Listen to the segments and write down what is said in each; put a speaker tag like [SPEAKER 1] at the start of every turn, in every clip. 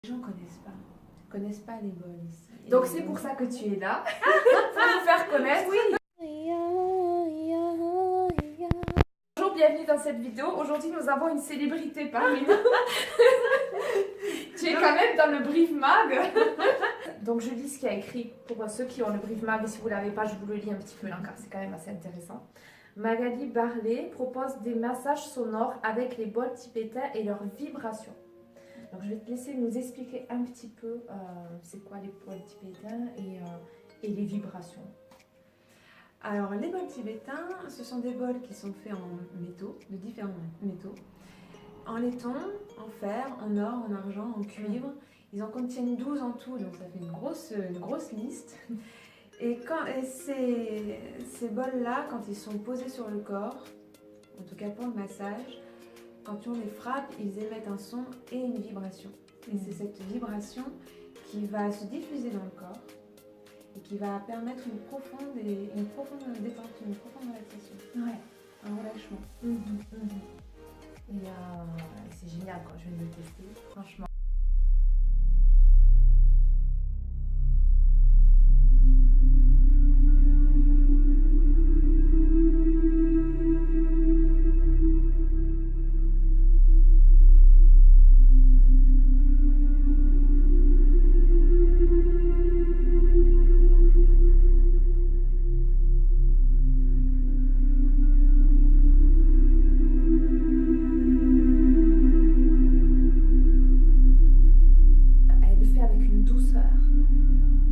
[SPEAKER 1] Les gens connaissent pas les bols ici.
[SPEAKER 2] Donc c'est pour ça que tu es là, pour nous faire connaître.
[SPEAKER 1] Oui.
[SPEAKER 2] Bonjour, bienvenue dans cette vidéo. Aujourd'hui, nous avons une célébrité parmi nous. Tu es quand même dans le Brief Mag. Donc je lis ce qu'il y a écrit pour ceux qui ont le Brief Mag. Et si vous ne l'avez pas, je vous le lis un petit peu là, car c'est quand même assez intéressant. Magali Barlet propose des massages sonores avec les bols tibétains et leurs vibrations. Donc je vais te laisser nous expliquer un petit peu c'est quoi les bols tibétains et les vibrations.
[SPEAKER 1] Alors les bols tibétains, ce sont des bols qui sont faits en métaux, de différents métaux. En laiton, en fer, en or, en argent, en cuivre. Ils en contiennent 12 en tout, donc ça fait une grosse liste. Et ces bols-là, quand ils sont posés sur le corps, en tout cas pour le massage, quand on les frappe, ils émettent un son et une vibration. Et c'est cette vibration qui va se diffuser dans le corps et qui va permettre une profonde détente, une profonde relaxation.
[SPEAKER 2] Ouais.
[SPEAKER 1] Un relâchement.
[SPEAKER 2] Et c'est génial quand je viens de le tester, franchement.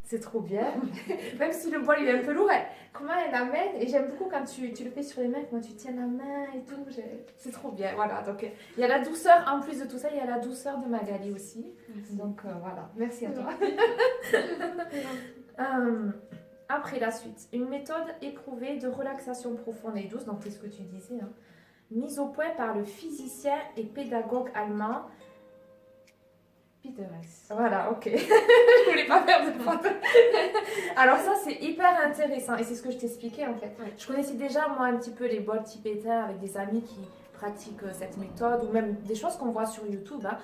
[SPEAKER 2] C'est trop bien. Même si le bol il est un peu lourd, comment elle l'amène. Et j'aime beaucoup quand tu le fais sur les mains, quand tu tiens la main et tout. C'est trop bien. Voilà. Donc il y a la douceur, en plus de tout ça, il y a la douceur de Magali aussi.
[SPEAKER 1] Merci.
[SPEAKER 2] Donc voilà. Merci à toi. Après la suite, une méthode éprouvée de relaxation profonde et douce. Donc c'est ce que tu disais. Hein, mise au point par le physicien et pédagogue allemand.
[SPEAKER 1] Peter Hess.
[SPEAKER 2] Voilà, ok. Je voulais pas faire de faute. Alors ça, c'est hyper intéressant et c'est ce que je t'expliquais en fait.
[SPEAKER 1] Ouais.
[SPEAKER 2] Je connaissais déjà moi un petit peu les bols tibétains avec des amis qui pratiquent cette méthode ou même des choses qu'on voit sur YouTube. Hein.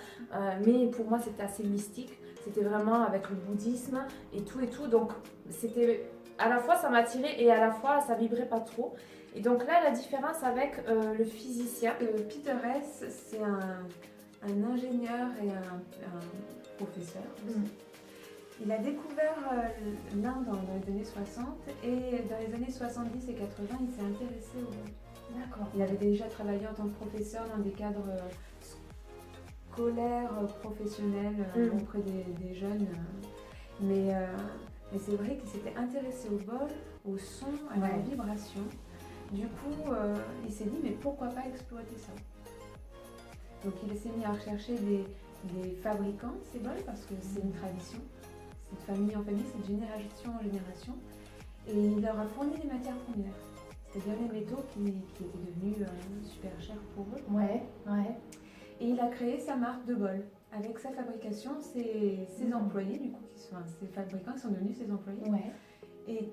[SPEAKER 2] Mais pour moi, c'était assez mystique. C'était vraiment avec le bouddhisme et tout. Donc c'était à la fois ça m'attirait et à la fois ça vibrait pas trop. Et donc là, la différence avec le physicien.
[SPEAKER 1] Peter Hess, c'est un ingénieur et un professeur aussi. Il a découvert l'Inde dans les années 60 et dans les années 70 et 80, il s'est intéressé au bol.
[SPEAKER 2] D'accord.
[SPEAKER 1] Il avait déjà travaillé en tant que professeur dans des cadres scolaires, professionnels, auprès des jeunes. Mais c'est vrai qu'il s'était intéressé au bol, au son, à la vibration. Du coup, il s'est dit, mais pourquoi pas exploiter ça? Donc il s'est mis à rechercher des fabricants de ces bols parce que c'est une tradition. C'est de famille en famille, c'est de génération en génération. Et il leur a fourni les matières premières, c'est-à-dire les métaux qui étaient devenus super chers pour eux.
[SPEAKER 2] Ouais.
[SPEAKER 1] Et il a créé sa marque de bol. Avec sa fabrication, ses employés, du coup, ses fabricants qui sont devenus ses employés.
[SPEAKER 2] Ouais.
[SPEAKER 1] Et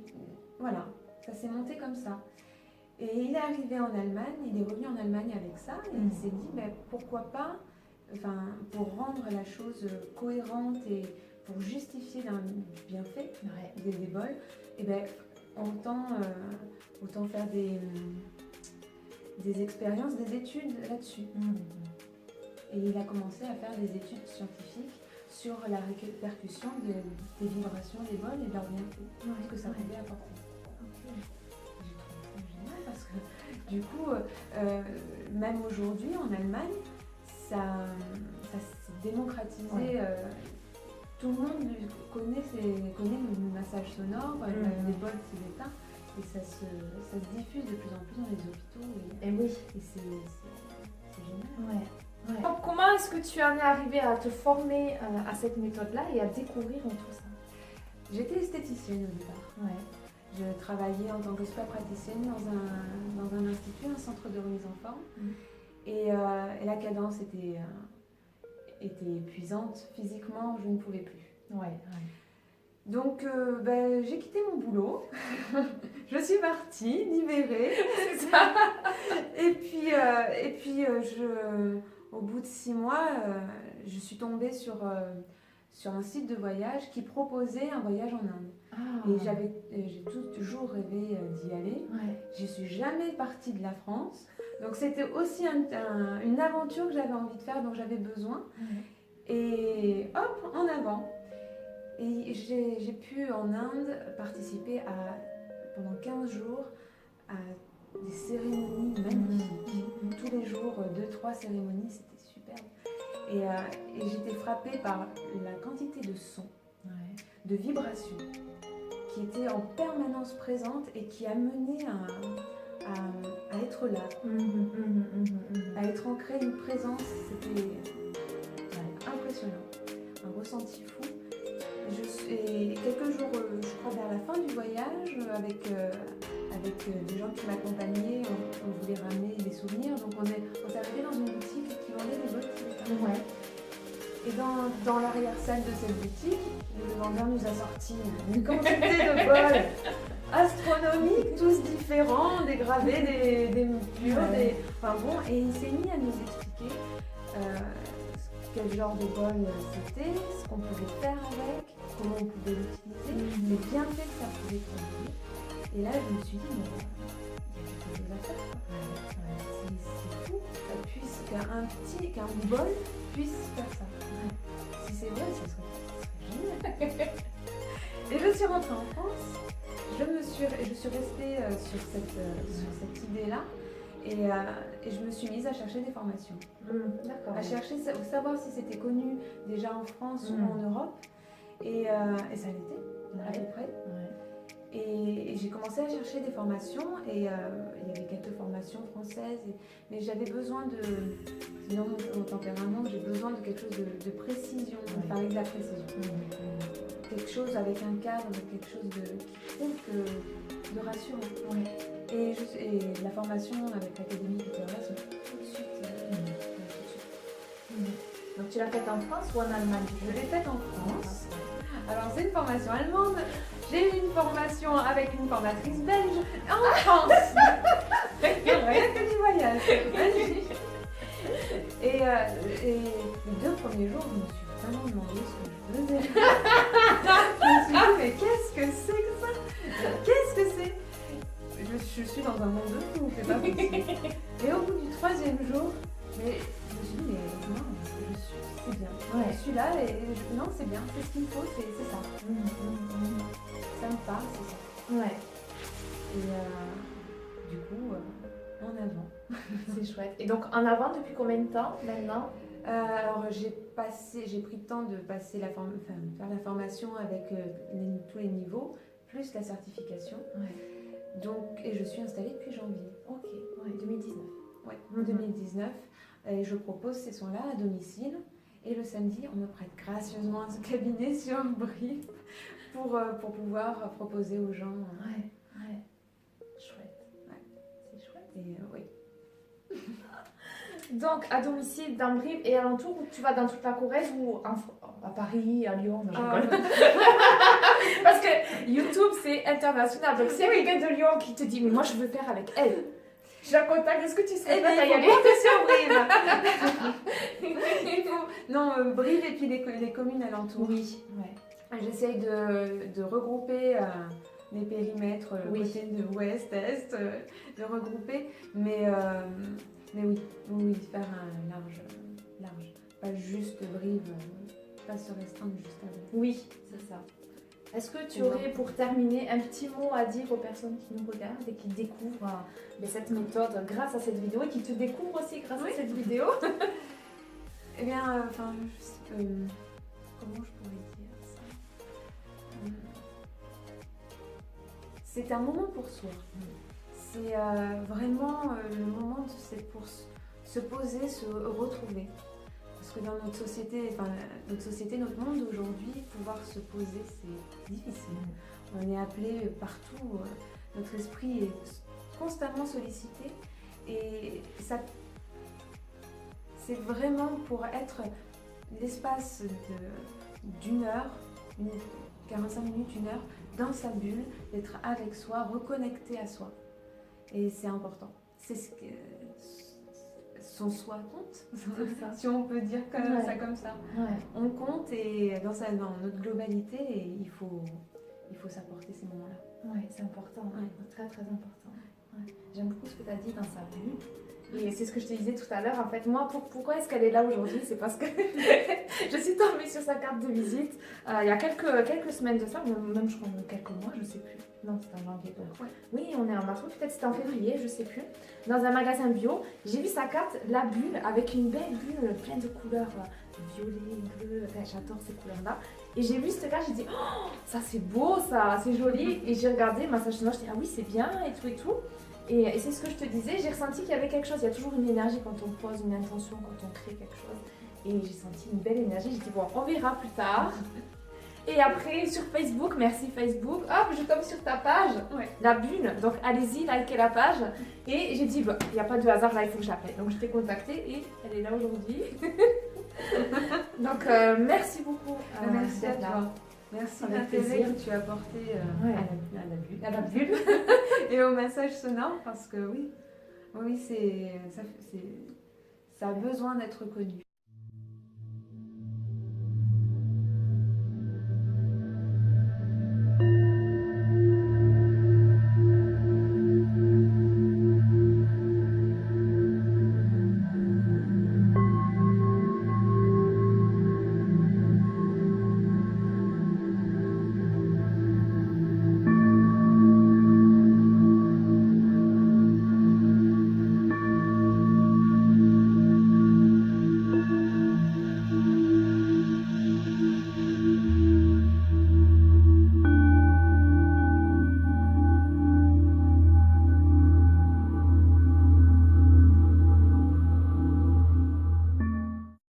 [SPEAKER 1] voilà, ça s'est monté comme ça. Et il est arrivé en Allemagne, il est revenu en Allemagne avec ça, et il s'est dit, ben, pourquoi pas, pour rendre la chose cohérente et pour justifier d'un bienfait des bols, et ben, autant faire des expériences, des études là-dessus. Et il a commencé à faire des études scientifiques sur la répercussion des vibrations des bols et de leurs bienfaits, ce que ça pouvait apporter. Parce que du coup, même aujourd'hui en Allemagne, ça s'est démocratisé. Tout le monde connaît le massage sonore, les bols tibétains, et ça se diffuse de plus en plus dans les hôpitaux. Et c'est génial.
[SPEAKER 2] Donc, comment est-ce que tu en es arrivé à te former à cette méthode-là et à découvrir tout ça?
[SPEAKER 1] J'étais esthéticienne au départ. Je travaillais en tant que spa-praticienne dans un institut, un centre de remise en forme. Et la cadence était épuisante. Physiquement, je ne pouvais plus. Donc, j'ai quitté mon boulot. Je suis partie, libérée.
[SPEAKER 2] C'est ça.
[SPEAKER 1] Et puis, au bout de 6 mois, je suis tombée sur sur un site de voyage qui proposait un voyage en Inde.
[SPEAKER 2] Ah.
[SPEAKER 1] Et j'ai toujours rêvé d'y aller.
[SPEAKER 2] Ouais.
[SPEAKER 1] Je suis jamais partie de la France. Donc c'était aussi une aventure que j'avais envie de faire, dont j'avais besoin.
[SPEAKER 2] Ouais.
[SPEAKER 1] Et hop, en avant. Et j'ai pu en Inde participer pendant 15 jours à des cérémonies magnifiques. Tous les jours, 2-3 cérémonies, c'était superbe. Et j'étais frappée par la quantité de sons, de vibrations qui étaient en permanence présentes et qui amenaient à être là, à être ancré, une présence. C'était impressionnant, un ressenti fou. Et quelques jours, je crois vers la fin du voyage, avec des gens qui m'accompagnaient, on voulait ramener des souvenirs. Donc on s'est arrivé dans une boutique qui vendait des bols tibétains.
[SPEAKER 2] Ouais.
[SPEAKER 1] Et dans l'arrière-salle de cette boutique, le vendeur nous a sorti une quantité de bols astronomiques, tous différents, des gravés, des moutures, enfin bon, et il s'est mis à nous expliquer quel genre de bol c'était, ce qu'on pouvait faire avec, comment on pouvait l'utiliser, les bienfaits que ça pouvait produire. Et là, je me suis dit, mais il y a quelque chose à faire. C'est fou qu'un bol puisse faire ça. Si c'est vrai, ce serait génial. Et je suis rentrée en France, je suis restée sur cette idée-là. Et je me suis mise à chercher des formations,
[SPEAKER 2] D'accord.
[SPEAKER 1] à chercher, savoir si c'était connu déjà en France ou en Europe. Et ça l'était, à peu près. Et j'ai commencé à chercher des formations, et il y avait quelques formations françaises, mais j'avais besoin sinon mon tempérament, j'ai besoin de quelque chose de précision, on parlait de la précision. Quelque chose avec un cadre, quelque chose de rassurant. Et la formation avec l'Académie littéraire, c'est tout de suite.
[SPEAKER 2] Donc tu l'as faite en France ou en Allemagne?
[SPEAKER 1] Je l'ai faite en France. Alors c'est une formation allemande. J'ai eu une formation avec une formatrice belge en France. Rien que du voyage. Et les 2 premiers jours, je me suis vraiment demandé ce que je faisais. Je me suis dit, mais qu'est-ce que c'est que ça? Qu'est-ce que c'est? Je suis dans un monde de fou, c'est pas possible. Et au bout du 3e jour, je me suis dit, mais non, c'est bien. Je suis là et non, c'est bien, c'est ce qu'il faut, c'est ça. Ça me parle, c'est ça.
[SPEAKER 2] Ouais.
[SPEAKER 1] Et du coup, en avant.
[SPEAKER 2] C'est chouette. Et donc en avant depuis combien de temps maintenant?
[SPEAKER 1] Alors j'ai pris le temps de passer faire la formation avec tous les niveaux, plus la certification. Donc, et je suis installée depuis janvier.
[SPEAKER 2] Ok, 2019.
[SPEAKER 1] Ouais, 2019. Et je propose ces soins-là à domicile. Et le samedi, on me prête gracieusement un cabinet sur Brive pour pouvoir proposer aux gens.
[SPEAKER 2] Chouette. C'est chouette.
[SPEAKER 1] Et oui.
[SPEAKER 2] Donc, à domicile, dans Brive et alentour, tu vas dans toute la Corrèze ou à Paris, à Lyon? Non, je rigole. Parce que YouTube, c'est international. Donc, s'il y a quelqu'un de Lyon qui te dit, mais moi, je veux faire avec elle, je la contacte, est-ce que tu serais prête à y aller?
[SPEAKER 1] Sur Brive. Non, Brive et puis les communes alentours.
[SPEAKER 2] Oui.
[SPEAKER 1] J'essaye de regrouper les périmètres, côté de ouest, est, de regrouper. Mais oui, faire un large. Pas juste Brive, pas se restreindre juste à Brive.
[SPEAKER 2] Oui, c'est ça. Est-ce que tu aurais, pour terminer, un petit mot à dire aux personnes qui nous regardent et qui découvrent cette méthode grâce à cette vidéo et qui te découvrent aussi grâce à cette vidéo?
[SPEAKER 1] Eh bien, comment je pourrais dire ça? C'est un moment pour soi. C'est vraiment le moment pour se poser, se retrouver. Parce que dans notre société, notre monde aujourd'hui, pouvoir se poser, c'est difficile. On est appelé partout, notre esprit est constamment sollicité. Et ça, c'est vraiment pour être l'espace d'une heure, 45 minutes, 1 heure, dans sa bulle, d'être avec soi, reconnecté à soi. Et c'est important. C'est son soi compte,
[SPEAKER 2] C'est ça.
[SPEAKER 1] si on peut dire
[SPEAKER 2] Ouais.
[SPEAKER 1] ça comme ça.
[SPEAKER 2] Ouais.
[SPEAKER 1] On compte et dans notre globalité, et il faut s'apporter ces moments-là.
[SPEAKER 2] Ouais, c'est important,
[SPEAKER 1] Ouais.
[SPEAKER 2] très très important. Ouais. J'aime beaucoup ce que tu as dit dans sa bulle. Et c'est ce que je te disais tout à l'heure. En fait, moi, pourquoi est-ce qu'elle est là aujourd'hui? C'est parce que je suis tombée sur sa carte de visite il y a quelques semaines de ça, même je crois quelques mois, je sais plus. Non, c'était en janvier. Donc.
[SPEAKER 1] Ouais.
[SPEAKER 2] Oui, on est en mars, peut-être c'était en février, je sais plus. Dans un magasin bio, j'ai vu sa carte, la bulle, avec une belle bulle pleine de couleurs violet, bleu. Enfin, j'adore ces couleurs-là. Et j'ai vu cette carte, j'ai dit, oh, ça c'est beau, ça, c'est joli. Et j'ai regardé ma sage noire, je dis, ah oui, c'est bien, et tout et tout. Et c'est ce que je te disais, j'ai ressenti qu'il y avait quelque chose. Il y a toujours une énergie quand on pose une intention, quand on crée quelque chose. Et j'ai senti une belle énergie. J'ai dit, bon, on verra plus tard. Et après, sur Facebook, merci Facebook, hop, je tombe sur ta page,
[SPEAKER 1] Ouais.
[SPEAKER 2] la bulle. Donc, allez-y, likez la page. Et j'ai dit, bah, il n'y a pas de hasard, là, il faut que je l'appelle. Donc, je t'ai contactée et elle est là aujourd'hui. Donc, merci beaucoup.
[SPEAKER 1] Merci à
[SPEAKER 2] d'être là.
[SPEAKER 1] toi. Merci de
[SPEAKER 2] Avec
[SPEAKER 1] l'intérêt
[SPEAKER 2] plaisir.
[SPEAKER 1] que tu as porté
[SPEAKER 2] Ouais.
[SPEAKER 1] à la bulle.
[SPEAKER 2] À la bulle.
[SPEAKER 1] Et au massage sonore, parce que oui, ça a besoin d'être connu.